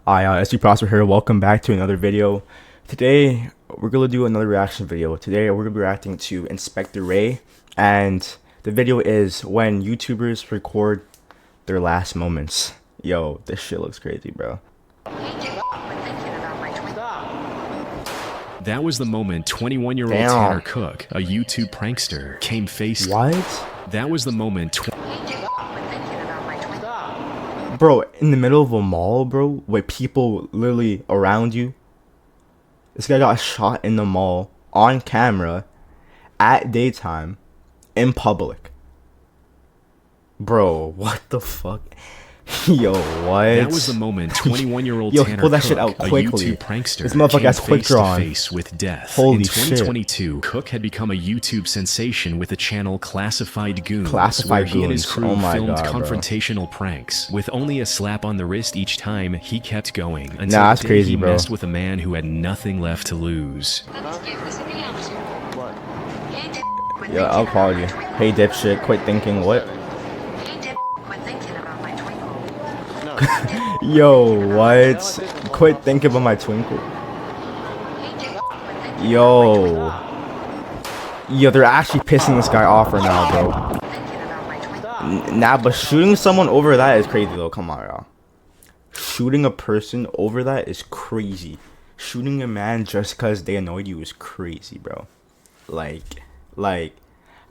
Hi, SG Prosper here. Welcome back to another video. Today, we're going to do another reaction video. Today, we're going to be reacting to Inspector Ray. And the video is when YouTubers record their last moments. Yo, this shit looks crazy, bro. That was the moment 21-year-old Tanner Cook, a YouTube prankster, came face. What? That was the moment. Bro, in the middle of a mall, bro, with people literally around you. This guy got shot in the mall on camera at daytime in public. Bro, what the fuck? Yo, what? That was the moment 21-year-old Tanner pull that Cook, shit out quickly. a YouTube prankster, This motherfucker has quick draw. face with death. Holy in shit. 2022, Cook had become a YouTube sensation with the channel Classified Goons, Classified where he and his Goons. crew Oh my filmed God, bro. confrontational pranks. With only a slap on the wrist each time, he kept going until Nah, that's the day crazy, he bro. messed with a man who had nothing left to lose. Yo, I'll call you. Hey, dipshit, quit thinking. What? Yo, what? Quit thinking about my twinkle. Yo. Yo, they're actually pissing this guy off right now, bro. Nah, but shooting someone over that is crazy, though. Come on, y'all. Shooting a person over that is crazy. Shooting a man just because they annoyed you is crazy, bro. Like,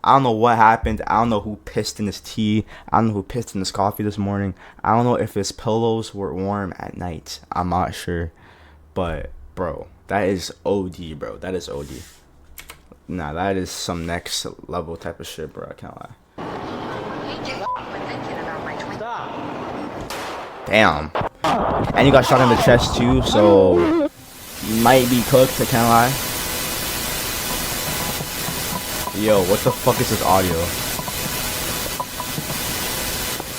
I don't know what happened. I don't know who pissed in his tea. I don't know who pissed in his coffee this morning. I don't know if his pillows were warm at night. I'm not sure. But, bro, that is OD, bro. That is OD. Nah, that is some next level type of shit, bro. I can't lie. Damn. And you got shot in the chest, too, so you might be cooked. I can't lie. Yo, what the fuck is this audio?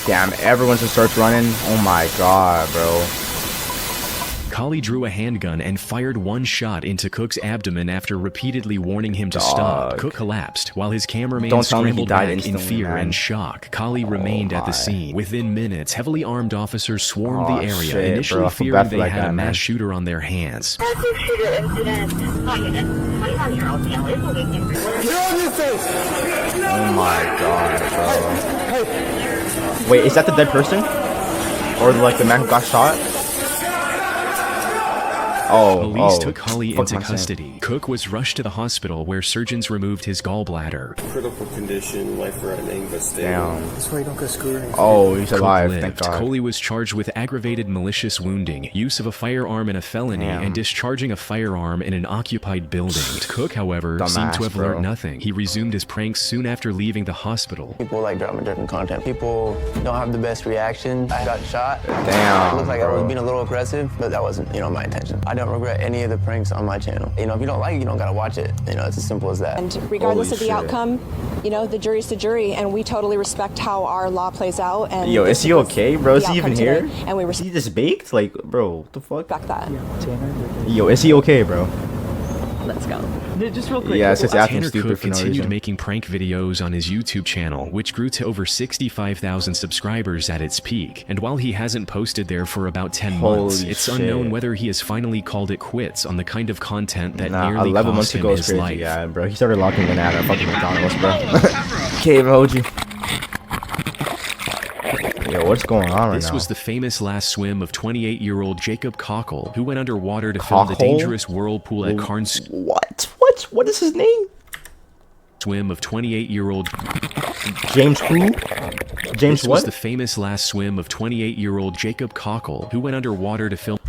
Damn, everyone just starts running. Oh my god, bro. Kali drew a handgun and fired one shot into Cook's abdomen after repeatedly warning him to stop. Cook collapsed while his cameraman scrambled back in fear and shock. Kali remained at the scene. Within minutes, heavily armed officers swarmed the area, initially fearing they had a mass shooter on their hands. Oh my god, bro. Wait, is that the dead person? Or like the man who got shot? Police took Kali into custody. Cook was rushed to the hospital where surgeons removed his gallbladder. Critical condition, life-threatening, but stable. That's why you don't go screwing. Oh, he's alive, thank God. Kali was charged with aggravated malicious wounding, use of a firearm in a felony, and discharging a firearm in an occupied building. Cook, however, seemed to have learned nothing. He resumed his pranks soon after leaving the hospital. People like drama-driven content. People don't have the best reaction. I got shot. Damn, it looked like I was being a little aggressive, but that wasn't, my intention. I don't regret any of the pranks on my channel. If you don't like it, you don't gotta watch it. It's as simple as that. And regardless of the outcome, the jury's the jury, and we totally respect how our law plays out. And yo, is he okay, bro? Is he even here? And we is he just baked? Like, bro, what the fuck? respect that. Yo, is he okay, bro? Let's go. Just real quick. Yeah, it's just acting Tanner stupid Cook for no continued reason. making prank videos on his YouTube channel, which grew to over 65,000 subscribers at its peak. And while he hasn't posted there for about 10 months, it's unknown whether he has finally called it quits on the kind of content that nearly 11 cost months him ago his is crazy. life. Yeah, bro. He started locking in at a fucking McDonald's, bro. Cave emoji. Yo, what's going on right now? This was the famous last swim of 28-year-old Jacob Cockle, who went underwater to film the dangerous whirlpool at Carnes. What? What is his name? Swim of 28-year-old James who? James This what? was the famous last swim of 28-year-old Jacob Cockle, who went underwater to film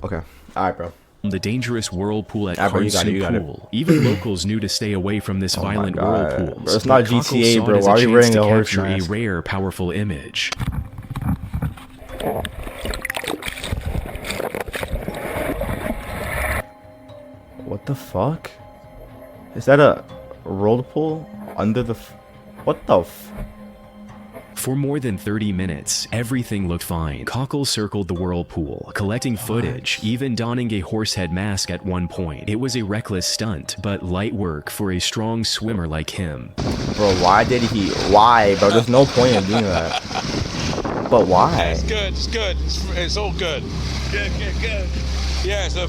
Okay. Alright, bro. the dangerous whirlpool at Carnes Pool. Even locals knew to stay away from this violent whirlpool. Bro, it's not GTA, bro. Why are you wearing a horse mask? A rare, powerful image. What the fuck? Is that a whirlpool under the? What the? For more than 30 minutes, everything looked fine. Cockle circled the whirlpool, collecting footage, even donning a horsehead mask at one point. It was a reckless stunt, but light work for a strong swimmer like him. Bro, why did he? Why, bro? There's no point in doing that. But why? It's good. It's good. It's all good. Good. Yeah, it's a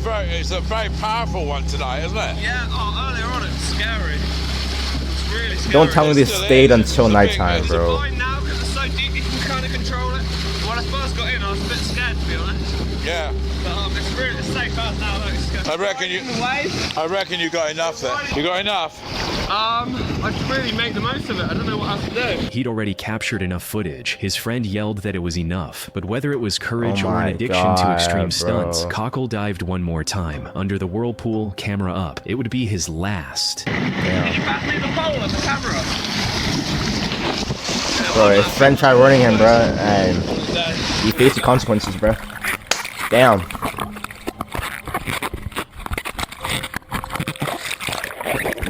very powerful one tonight, isn't it? Yeah. Oh, earlier on it was scary. It's really scary. Don't tell me this still stayed is. until It's a nighttime, big- bro. Fine now because it's so deep you can kind of control it. When I first got in, I was a bit scared to be honest. Yeah. But it's safe out now. Though. It's I reckon you got enough there. You got enough? I should really make the most of it. I don't know what else to do. He'd already captured enough footage. His friend yelled that it was enough, but whether it was courage Oh or an my addiction to God, extreme bro. stunts, Cockle dived one more time, under the whirlpool, camera up. It would be his last. Can you pass me the pole and the camera? Bro, his friend tried running him, bro, and he faced the consequences, bro. Damn.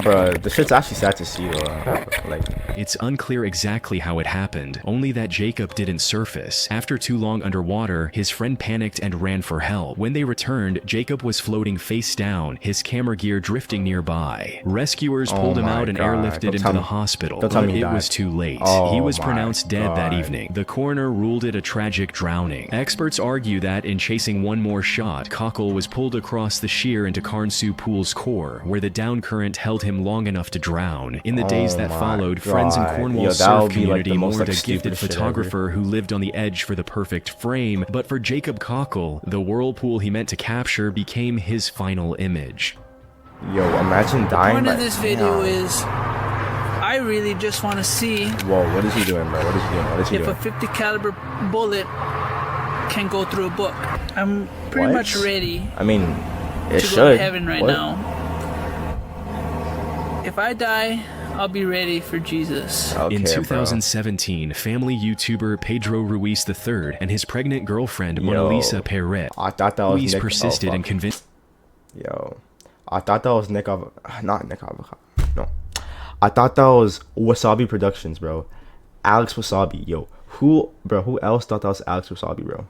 Bro, the shit's actually sad to see, though. Like, It's unclear exactly how it happened, only that Jacob didn't surface. After too long underwater, his friend panicked and ran for help. When they returned, Jacob was floating face down, his camera gear drifting nearby. Rescuers pulled him my out and God. airlifted Don't him tell to the me- hospital, don't tell but me he it died. was too late. Oh He was my pronounced dead that God. evening. The coroner ruled it a tragic drowning. Experts argue that in chasing one more shot, Cockle was pulled across the sheer into Carnsue Pool's core, where the down current held him long enough to drown. In the days that my followed, friends in God. Cornwall's Yo, that surf would be, like, the community most, mourned like, a gifted stupidest shit photographer who lived on the edge for the perfect frame, but for Jacob Cockle, the whirlpool he meant to capture became his final image. yo, imagine dying. Point by- of this video Damn. is I really just want to see Whoa, what is he doing, bro? What is he doing? What is he if a doing? 50 caliber bullet can go through a book. I'm pretty What? much ready I mean, it to should. go to heaven right What? now. If I die, I'll be ready for Jesus. Okay, In bro. 2017, family YouTuber Pedro Ruiz III and his pregnant girlfriend Mona Yo, Lisa Perez I thought that was Ruiz Nick. persisted oh, and fuck. convinced. Yo, I thought that was not Nick Avocado. No, I thought that was Wasabi Productions, bro. Alex Wasabi, yo. Who else thought that was Alex Wasabi, bro?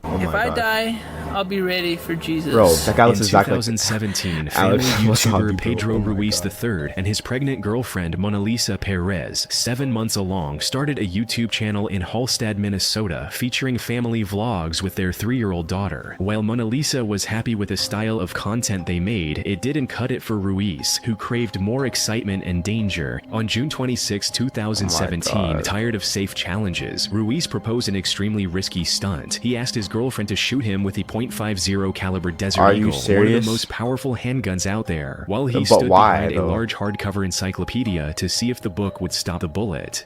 Oh If my I God. die, I'll be ready for Jesus. Bro, that guy looks In exactly like 2017, family Alex Wasabi, YouTuber bro. Pedro Oh my Ruiz God. III and his pregnant girlfriend Mona Lisa Perez, 7 months along, started a YouTube channel in Hallstatt, Minnesota, featuring family vlogs with their 3-year-old daughter. While Mona Lisa was happy with the style of content they made, it didn't cut it for Ruiz, who craved more excitement and danger. On June 26, 2017, God. tired of safe challenges, Ruiz proposed an extremely risky stunt. He asked his girlfriend to shoot him with a .50 caliber Desert Are Eagle, you one of serious? the most powerful handguns out there, while he But stood why, behind a though? large hardcover encyclopedia to see if the book would stop the bullet.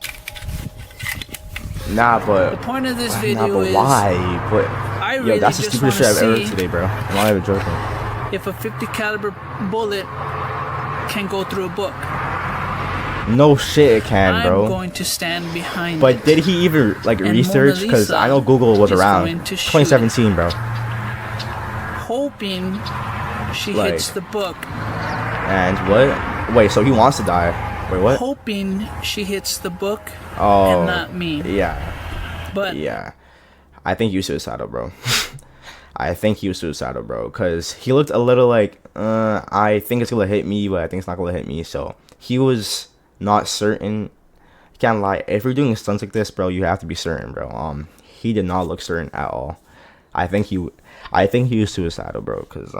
Nah, but The point of this nah, video but is why? But I yo, really that's the just stupidest want shit to I've ever see heard today, bro. I'm not even joking. if a 50 caliber bullet can go through a book. No shit, it can, I'm bro. going to stand behind But it. did he even like And research? Mona Because I know Lisa Google was is around. going to shoot 2017, bro. hoping she Like- hits the book. And what? Wait, so he wants to die? Wait, what? Hoping she hits the book Oh, and not me. yeah, But yeah. I think you suicidal, bro. I think he was suicidal, bro. Cause he looked a little like, I think it's gonna hit me, but I think it's not gonna hit me. So he was not certain. Can't lie. If you're doing stunts like this, bro, you have to be certain, bro. He did not look certain at all. I think he was suicidal, bro. Cause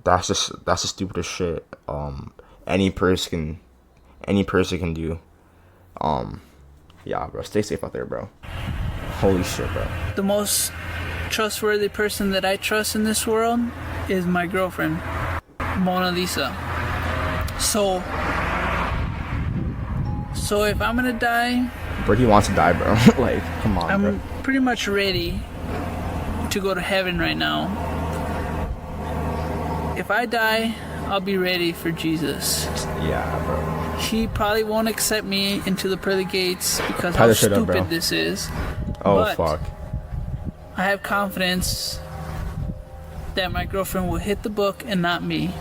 that's the stupidest shit. Any person can do. Yeah, bro. Stay safe out there, bro. Holy shit, bro. the most trustworthy person that I trust in this world is my girlfriend, Mona Lisa. So if I'm gonna die, Bro, he wants to die, bro. Like, come on, I'm bro. pretty much ready to go to heaven right now. If I die, I'll be ready for Jesus. Yeah, bro. He probably won't accept me into the pearly gates because Tie how this shit up, bro. stupid this is. Oh, But fuck. I have confidence that my girlfriend will hit the book and not me.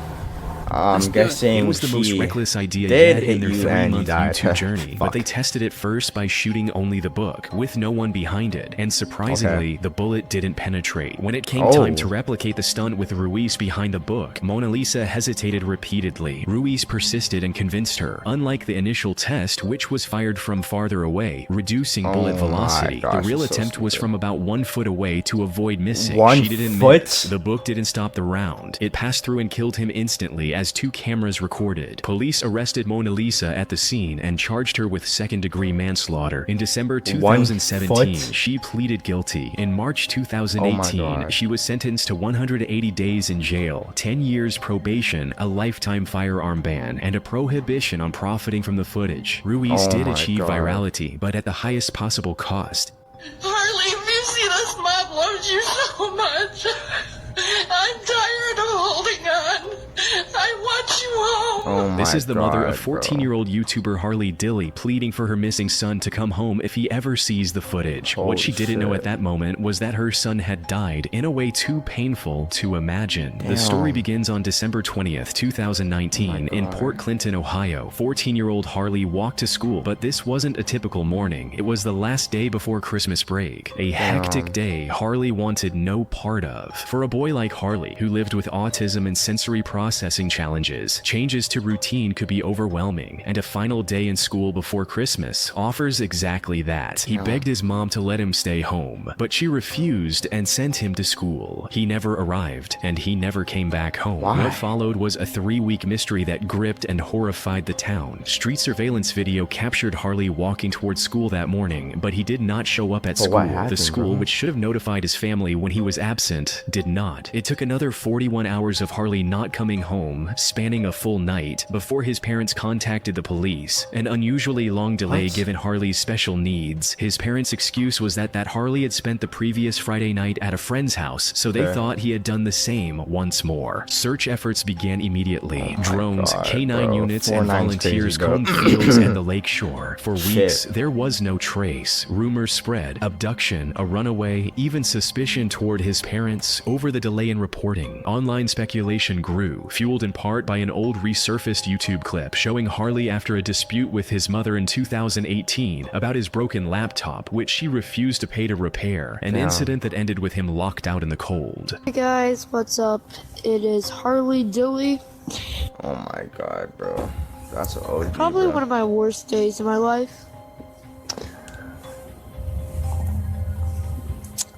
I'm guessing it was the most reckless idea did yet in their hit you and you 3-month died. YouTube journey, but Fuck. they tested it first by shooting only the book, with no one behind it, and surprisingly, the bullet didn't penetrate. When it came time to replicate the stunt with Ruiz behind the book, Mona Lisa hesitated repeatedly. Ruiz persisted and convinced her. Unlike the initial test, which was fired from farther away, reducing bullet velocity, the real attempt was from about 1 foot away to avoid missing. She didn't miss. The book didn't stop the round. It passed through and killed him instantly as 2 cameras recorded. Police arrested Mona Lisa at the scene and charged her with second-degree manslaughter. In December 2017, she pleaded guilty. In March 2018, she was sentenced to 180 days in jail, 10 years probation, a lifetime firearm ban, and a prohibition on profiting from the footage. Ruiz did achieve virality, but at the highest possible cost. Harley, if you see this mom loves you so much. I'm tired of holding on. I want you home. This is the mother of 14-year-old YouTuber Harley Dilly pleading for her missing son to come home if he ever sees the footage. What she didn't know at that moment was that her son had died in a way too painful to imagine. The story begins on December 20th, 2019 in Port Clinton, Ohio. 14-year-old Harley walked to school, but this wasn't a typical morning. It was the last day before Christmas break. A hectic day Harley wanted no part of. For a boy like Harley, who lived with autism and sensory processing challenges, changes to routine could be overwhelming, and a final day in school before Christmas offers exactly that. He begged his mom to let him stay home, but she refused and sent him to school. He never arrived, and he never came back home. What followed was a 3-week mystery that gripped and horrified the town. Street surveillance video captured Harley walking towards school that morning, but he did not show up at school. The school, which should have notified his family when he was absent, did not. It took another 41 hours of Harley not coming home, spanning a full night, before his parents contacted the police. An unusually long delay given Harley's special needs. His parents' excuse was that Harley had spent the previous Friday night at a friend's house, so they thought he had done the same once more. Search efforts began immediately. Drones, K9 units, and volunteers combed fields and the lakeshore. For weeks, there was no trace. Rumors spread. Abduction, a runaway, even suspicion toward his parents. Over the delay in reporting, online speculation grew, fueled in part by an old resurfaced YouTube clip showing Harley after a dispute with his mother in 2018 about his broken laptop, which she refused to pay to repair, an incident that ended with him locked out in the cold. Hey guys, what's up? It is Harley Dilly. Oh my god, bro. That's an OG, Probably one of my worst days in my life.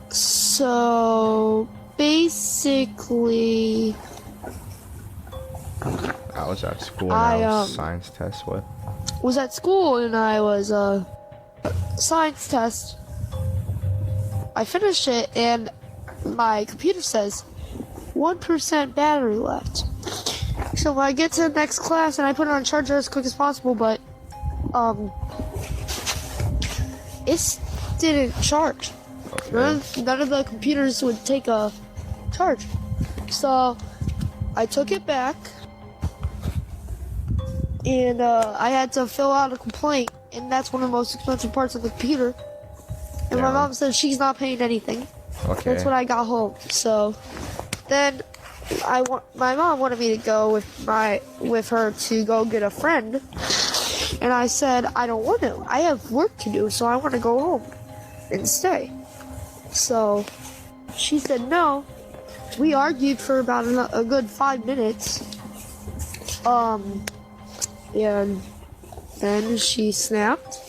So basically, I was at school and I was science test. What? Was at school and I was science test. I finished it and my computer says 1% battery left. So when I get to the next class and I put it on charger as quick as possible, but it didn't charge. None of the computers would take a charge. So I took it back and I had to fill out a complaint, and that's one of the most expensive parts of the computer. And my mom said she's not paying anything. That's when I got home. So then my mom wanted me to go with her to go get a friend, and I said I don't want to. I have work to do, so I want to go home and stay. So she said no. We argued for about a good 5 minutes. And then she snapped.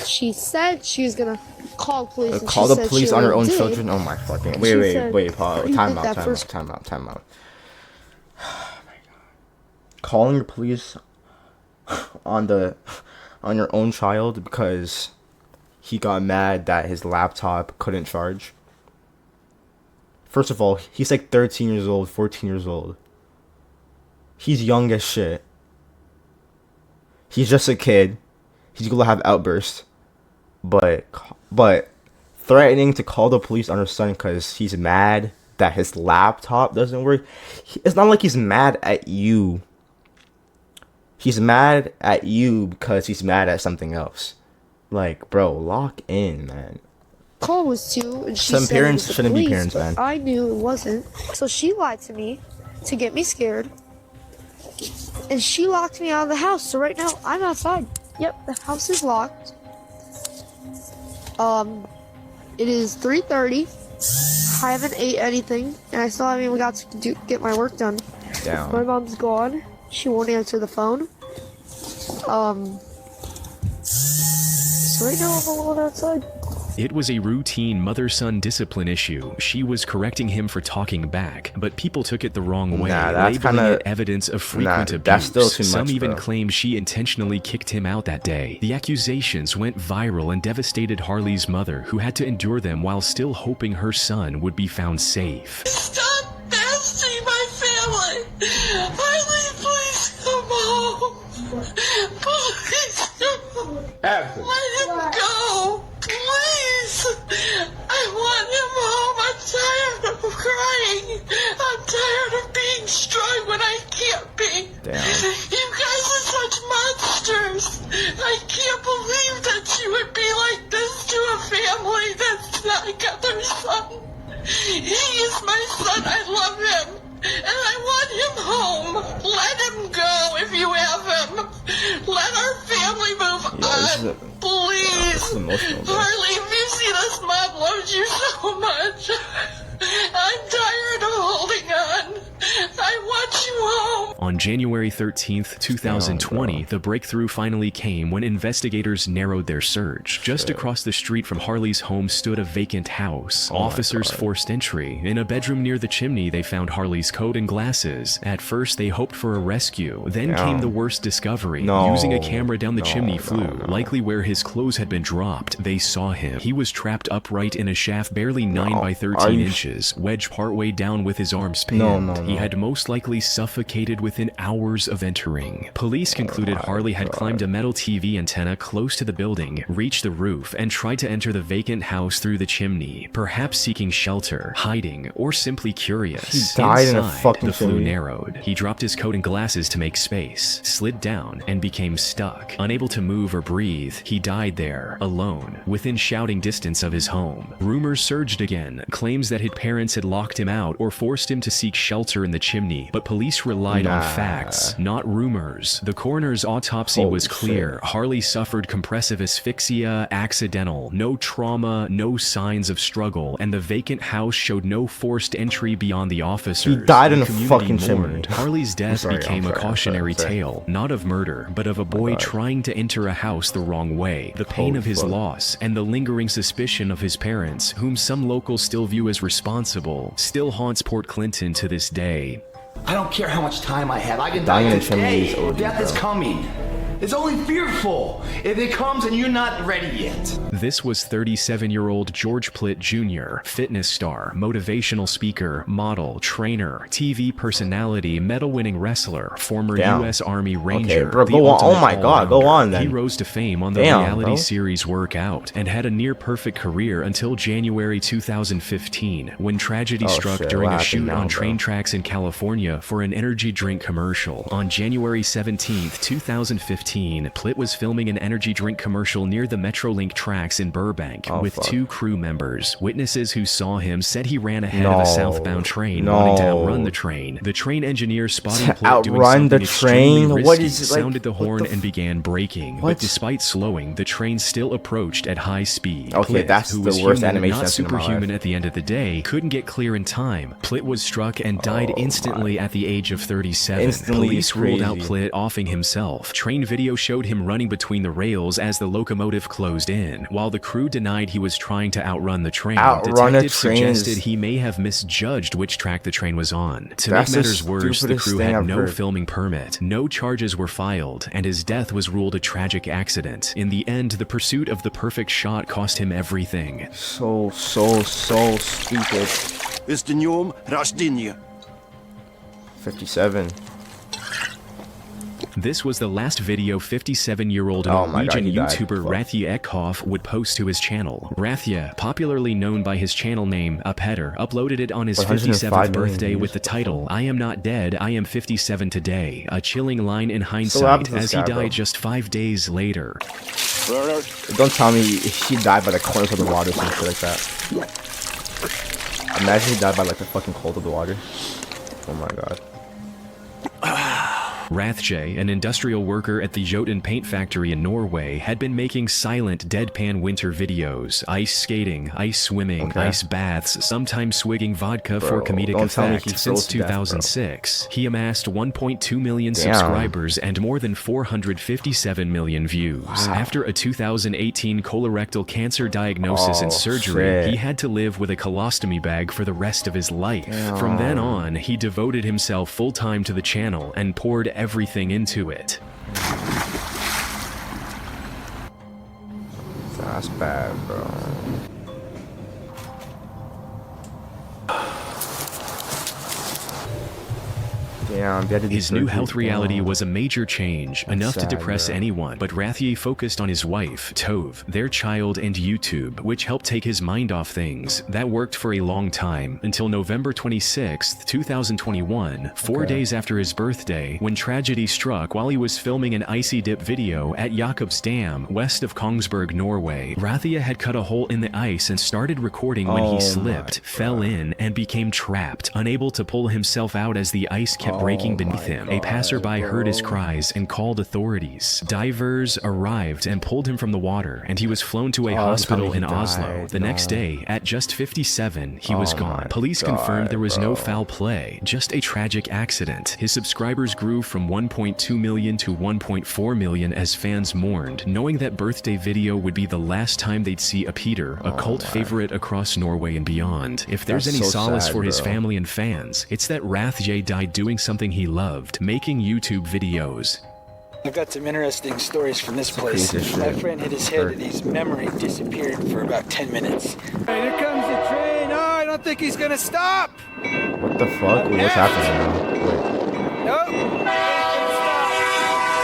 She said she was gonna call police. Call the police on her own children? Oh my fucking... Wait, pause. Time out. Oh my god. Calling the police on your own child because he got mad that his laptop couldn't charge. First of all, he's like 13 years old, 14 years old. He's young as shit. He's just a kid. He's gonna have outbursts. But threatening to call the police on her son because he's mad that his laptop doesn't work. It's not like he's mad at you. He's mad at you because he's mad at something else. Like, bro, lock in, man. Call was 2, and she Some said parents it was the shouldn't be police, parents, but man. I knew it wasn't. So she lied to me to get me scared. And she locked me out of the house. So right now I'm outside. Yep, the house is locked. It is 3:30. I haven't ate anything, and I still haven't even got to get my work done. Damn. My mom's gone. She won't answer the phone. So right now I'm alone outside. It was a routine mother-son discipline issue. She was correcting him for talking back, but people took it the wrong way, that's labeling it evidence of frequent abuse. That's still too much, Some even bro. claim she intentionally kicked him out that day. The accusations went viral and devastated Harley's mother, who had to endure them while still hoping her son would be found safe. Stop besting my family. Harley, please come home. Please come home. Let him go. Please. I want him home. I'm tired of crying. I'm tired of being strong when I can't be. Damn. You guys are such monsters. I can't believe that you would be like this to a family that's not got their son. He is my son. I love him. And I want him home. Let him go if you have him. Let our family move on. Please. Harley, if you see this, Mom loves you so much. I'm tired of holding on. I want you home. On January 13th, 2020, the breakthrough finally came when investigators narrowed their search. Just across the street from Harley's home stood a vacant house. Officers forced entry. In a bedroom near the chimney, they found Harley's coat and glasses. At first, they hoped for a rescue. Then came the worst discovery. Using a camera down the chimney flue, likely where his clothes had been dropped, they saw him. He was trapped upright in a shaft barely 9 by 13 inches, wedged partway down with his arms pinned. He had most likely suffocated within hours of entering. Police concluded Harley had climbed a metal TV antenna close to the building, reached the roof, and tried to enter the vacant house through the chimney, perhaps seeking shelter, hiding, or simply curious. He died in a Inside, fucking the flue chimney. narrowed. He dropped his coat and glasses to make space, slid down, and became stuck. Unable to move or breathe, he died there, alone, within shouting distance of his home. Rumors surged again, claims that his parents had locked him out or forced him to seek shelter in the chimney, but police relied on facts, not rumors. The coroner's autopsy was clear. Harley suffered compressive asphyxia, accidental, no trauma, no signs of struggle, and the vacant house showed no forced entry beyond the officers. He died in a Community fucking mourned. chimney. Harley's death became a cautionary tale, not of murder, but of a boy trying to enter a house the wrong way. The pain of his loss and the lingering suspicion of his parents, whom some locals still view as responsible, still haunts Port Clinton to this day. I don't care how much time I have. I can Dying die in chimney is today. OD, Death is bro. coming. It's only fearful if it comes and you're not ready yet. This was 37-year-old George Plitt Jr., fitness star, motivational speaker, model, trainer, TV personality, medal-winning wrestler, former U.S. Army Ranger. Okay, bro, the go on. Oh ultimate my God, go all-rounder. on then. He rose to fame on the Damn, reality bro. series Workout and had a near-perfect career until January 2015, when tragedy struck shit, during what a happened shoot now, on bro? train tracks in California for an energy drink commercial. On January 17, 2015, Plitt was filming an energy drink commercial near the Metrolink tracks in Burbank with fuck. 2 crew members. Witnesses who saw him said he ran ahead of a southbound train, wanting to outrun the train. The train engineer spotting Plitt doing Outrun something the extremely train? risky, What is it, like, sounded the what horn the and began braking. But despite slowing, the train still approached at high speed. Okay, Plitt, that's who the was worst human, animation not I've seen in my superhuman life. at the end of the day, couldn't get clear in time. Plitt was struck and died instantly at the age of 37. Instantly Police is ruled out crazy. Plitt offing himself. Train video showed him running between the rails as the locomotive closed in, while the crew denied he was trying to outrun the train. Outrun a Detectives train suggested is- he may have misjudged which track the train was on. To That's make the matters worse, the stupidest crew thing had I've no heard. filming permit. No charges were filed, and his death was ruled a tragic accident. In the end, the pursuit of the perfect shot cost him everything. So stupid. С днем рождения. 57. This was the last video 57-year-old Oh my God, Norwegian he died. YouTuber Fuck. Rathje Ekhoff would post to his channel. Rathje, popularly known by his channel name Apetter, uploaded it on his 105 57th million birthday views. with the title, "I am not dead, I am 57 today," a chilling line in what hindsight happened to this as he guy, died bro? just 5 days later. Don't tell me he died by the corners of the water or some shit like that. Imagine he died by like the fucking cold of the water. Oh my God. Rathje, an industrial worker at the Jotun paint factory in Norway, had been making silent, deadpan winter videos, ice skating, ice swimming, ice baths, sometimes swigging vodka for comedic effect. Since 2006, he amassed 1.2 million subscribers and more than 457 million views. After a 2018 colorectal cancer diagnosis and surgery, he had to live with a colostomy bag for the rest of his life. From then on, he devoted himself full-time to the channel and poured everything into it. That's bad, bro. Damn, his new health reality was a major change, enough to depress anyone, but Rathje focused on his wife, Tove, their child, and YouTube, which helped take his mind off things. That worked for a long time, until November 26, 2021, 4 days after his birthday, when tragedy struck while he was filming an icy dip video at Jakobs Dam, west of Kongsberg, Norway. Rathje had cut a hole in the ice and started recording when he slipped, fell in, and became trapped, unable to pull himself out as the ice kept breaking beneath him. A passerby heard his cries and called authorities. Divers arrived and pulled him from the water, and he was flown to a hospital in Oslo. The next day, at just 57, he was gone. Police confirmed there was no foul play, just a tragic accident. His subscribers grew from 1.2 million to 1.4 million as fans mourned, knowing that birthday video would be the last time they'd see a Peter, a cult favorite across Norway and beyond. If there's any solace for his family and fans, it's that Rathje died doing something he loved, making YouTube videos. I've got some interesting stories from this place. My friend hit his head and his memory disappeared for about 10 minutes. Hey, here comes the train. Oh, I don't think he's gonna stop. What the fuck? What's happening now? Wait. Nope.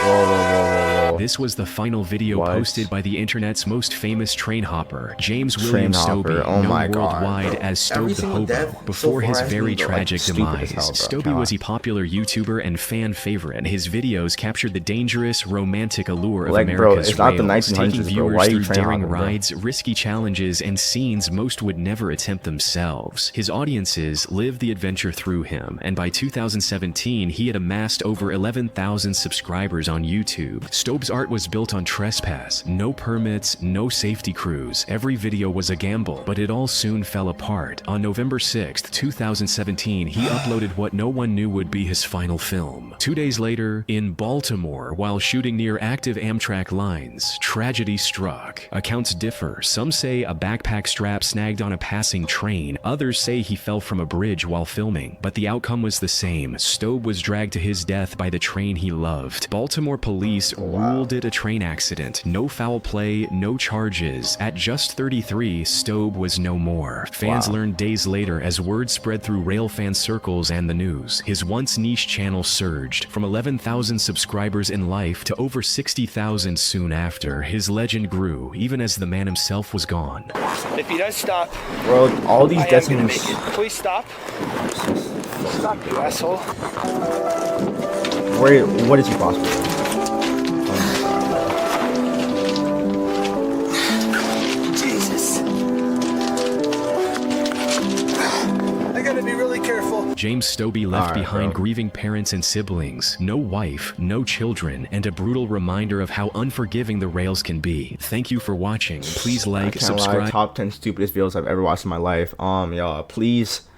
Whoa. This was the final video posted by the internet's most famous train hopper, James William Stobie, known worldwide as Stobe the Hobo. Before his very tragic demise, Stobie was a popular YouTuber and fan favorite, and his videos captured the dangerous, romantic allure of America's rails, taking viewers through daring rides, risky challenges, and scenes most would never attempt themselves. His audiences lived the adventure through him, and by 2017, he had amassed over 11,000 subscribers on YouTube. Stobe's art was built on trespass, no permits, no safety crews. Every video was a gamble, but it all soon fell apart. On November 6, 2017, he uploaded what no one knew would be his final film. 2 days later, in Baltimore, while shooting near active Amtrak lines, tragedy struck. Accounts differ. Some say a backpack strap snagged on a passing train. Others say he fell from a bridge while filming. But the outcome was the same. Stobe was dragged to his death by the train he loved. Baltimore police ruled it a train accident. No foul play, no charges. At just 33, Stobe was no more. Fans learned days later as word spread through railfan circles and the news. His once niche channel surged from 11,000 subscribers in life to over 60,000 soon after. His legend grew, even as the man himself was gone. If he does stop, bro, all these deaths. Please stop. Stop, you asshole. What is he possible? James Stobie left behind grieving parents and siblings, no wife, no children, and a brutal reminder of how unforgiving the rails can be. Thank you for watching. Please like, subscribe. Top 10 stupidest videos I've ever watched in my life. Y'all, please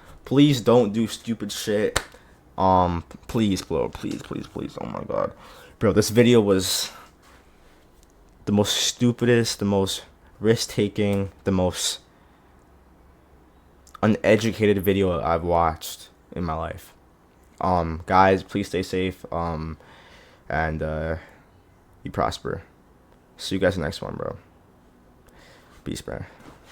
don't do stupid shit. Please, bro, please. Oh my god, bro, this video was the most stupidest, the most risk-taking, the most uneducated video I've watched in my life. Guys, please stay safe, and you prosper. See you guys in the next one, bro. Peace, bro.